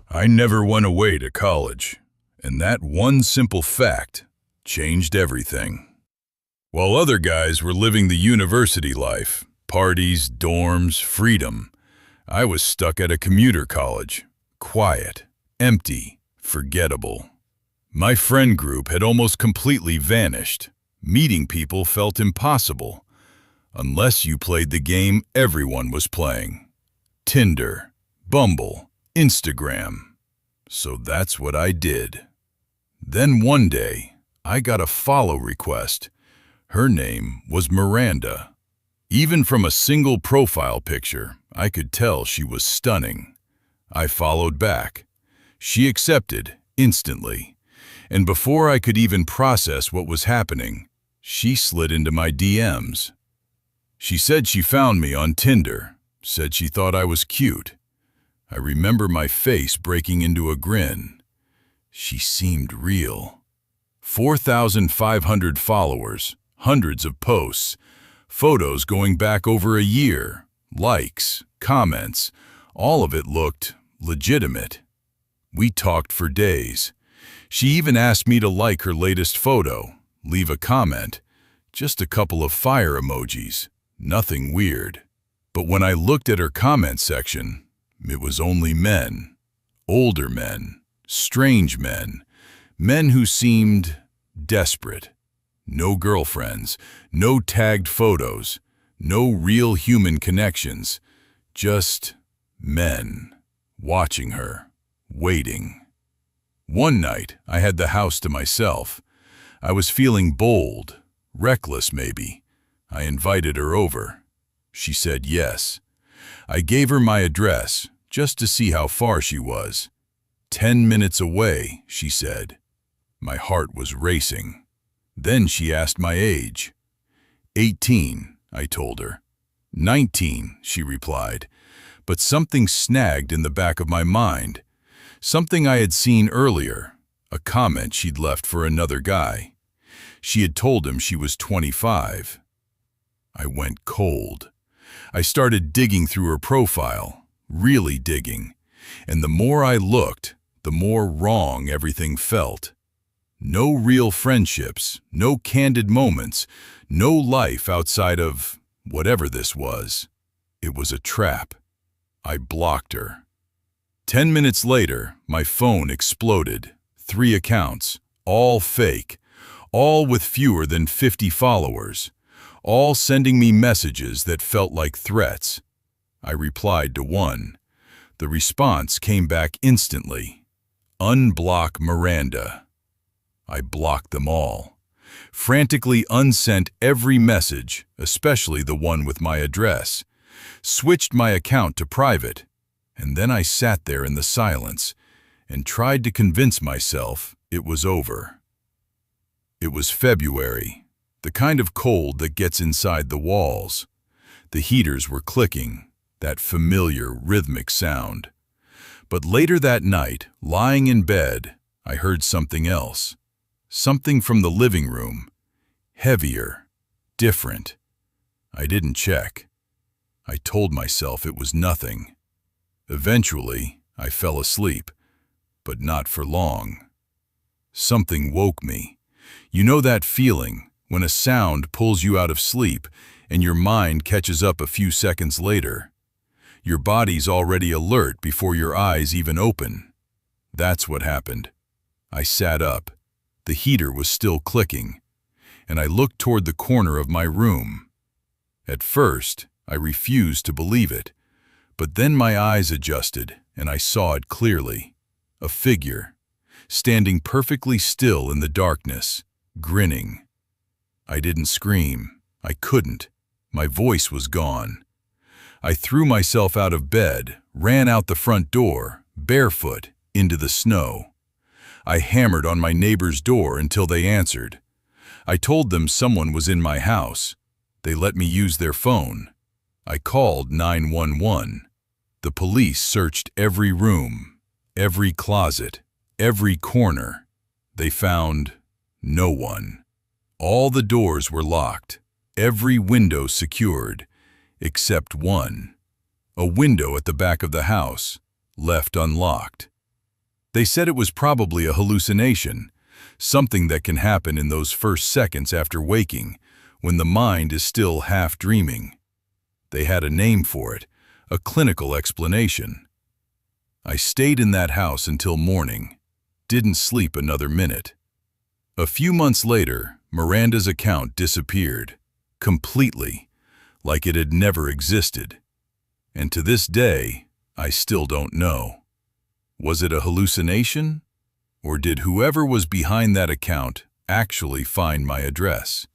I never went away to college, and that one simple fact changed everything. While other guys were living the university life, parties, dorms, freedom, I was stuck at a commuter college, quiet, empty, forgettable. My friend group had almost completely vanished. Meeting people felt impossible, unless you played the game everyone was playing. Tinder, Bumble, Instagram. So that's what I did. Then one day, I got a follow request. Her name was Miranda. Even from a single profile picture, I could tell she was stunning. I followed back. She accepted instantly. And before I could even process what was happening, she slid into my DMs. She said she found me on Tinder, said she thought I was cute. I remember my face breaking into a grin. She seemed real. 4,500 followers, hundreds of posts, photos going back over a year, likes, comments, all of it looked legitimate. We talked for days. She even asked me to like her latest photo, leave a comment, just a couple of fire emojis, nothing weird. But when I looked at her comment section, it was only men, older men, strange men, men who seemed desperate. No girlfriends, no tagged photos, no real human connections, just men watching her, waiting. One night, I had the house to myself. I was feeling bold, reckless maybe. I invited her over. She said yes. I gave her my address, just to see how far she was. 10 minutes away, she said. My heart was racing. Then she asked my age. 18, I told her. 19, she replied. But something snagged in the back of my mind. Something I had seen earlier, a comment she'd left for another guy. She had told him she was 25. I went cold. I started digging through her profile, really digging, and the more I looked, the more wrong everything felt. No real friendships, no candid moments, no life outside of whatever this was. It was a trap. I blocked her. 10 minutes later, my phone exploded. 3 accounts, all fake, all with fewer than 50 followers, all sending me messages that felt like threats. I replied to one. The response came back instantly. Unblock Miranda. I blocked them all. Frantically unsent every message, especially the one with my address. Switched my account to private. And then I sat there in the silence and tried to convince myself it was over. It was February, the kind of cold that gets inside the walls. The heaters were clicking, that familiar rhythmic sound. But later that night, lying in bed, I heard something else. Something from the living room. Heavier, different. I didn't check. I told myself it was nothing. Eventually, I fell asleep, but not for long. Something woke me. You know that feeling when a sound pulls you out of sleep and your mind catches up a few seconds later. Your body's already alert before your eyes even open. That's what happened. I sat up. The heater was still clicking, and I looked toward the corner of my room. At first, I refused to believe it, but then my eyes adjusted and I saw it clearly. A figure, standing perfectly still in the darkness, grinning. I didn't scream. I couldn't. My voice was gone. I threw myself out of bed, ran out the front door, barefoot, into the snow. I hammered on my neighbor's door until they answered. I told them someone was in my house. They let me use their phone. I called 911. The police searched every room, every closet, every corner. They found no one. All the doors were locked, every window secured, except one. A window at the back of the house, left unlocked. They said it was probably a hallucination, something that can happen in those first seconds after waking, when the mind is still half dreaming. They had a name for it, a clinical explanation. I stayed in that house until morning, didn't sleep another minute. A few months later, Miranda's account disappeared, completely, like it had never existed. And to this day, I still don't know. Was it a hallucination? Or did whoever was behind that account actually find my address?